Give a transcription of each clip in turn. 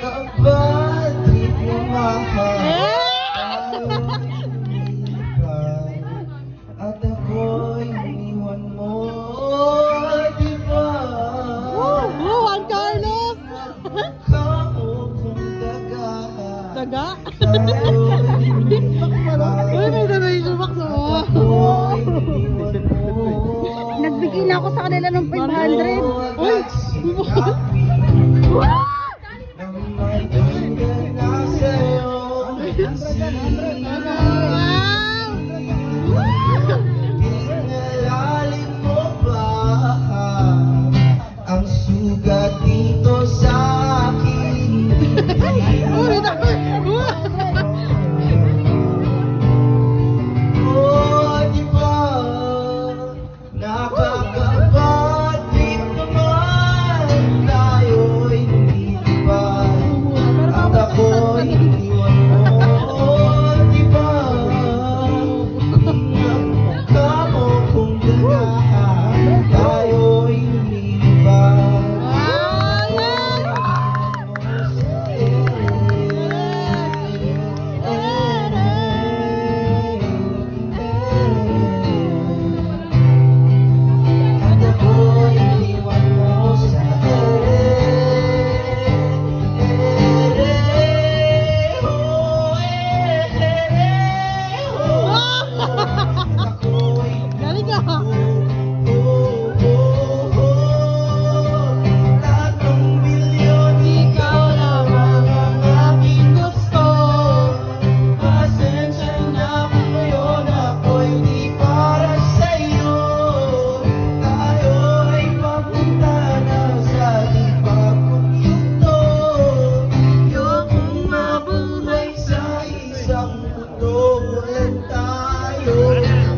Nakakabad, di mo mahal. At ako'y iniwan mo, di ba? Juan Carlos! Kamo kung daga. Daga? Tayo'y iniwan. Uy, may donation box mo. Ako'y iniwan mo. Nagbigay na ako sa kanila ng 500. Uy! Nang matanggal na sa'yo pinalalim mo ba ang sugat dito sa akin? Uy, naku! Oh, di ba? Nakakapatid naman tayo'y nilibay. At ako'y iniwan mo, di ba? Ingat mo kung dagaan tayo'y nilibay. At ako'y iniwan mo sa Galing ka! Tatong milyon, ikaw lamang ang aking gusto. Pasensya na kung ngayon ako'y di para sa'yo. Tayo ay papunta na sa ibang yugto. Ayokong mabuhay sa isang mundo, walang tayo.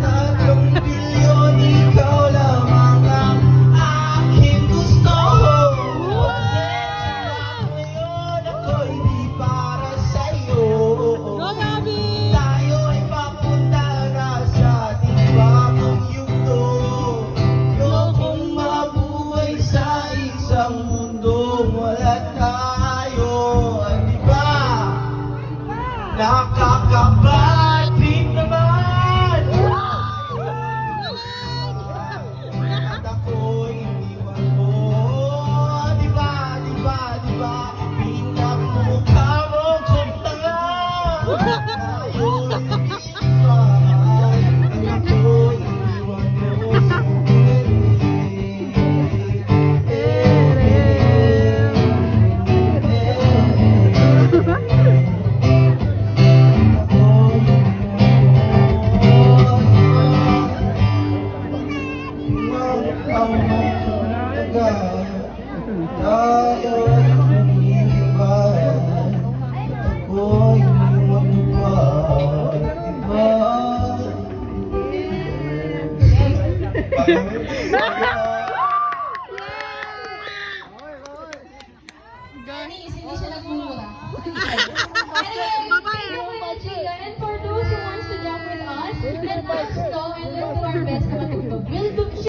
Tatong milyon, ikaw lamang ang aking gusto. Ngayon ako'y di para sa'yo. Go, Gabi! Tayo ay papunta na sa ibang yugto. Ayokong mabuhay sa isang mundo, wala tayo. Di ba? Nakakapatid naman. At ako'y iniwan mo. Di ba? Di ba? Di ba? Pinagmukha mo kung tanga. Tayo'y nilibay. At ako'y iniwan mo. Hindi siya nagmumura.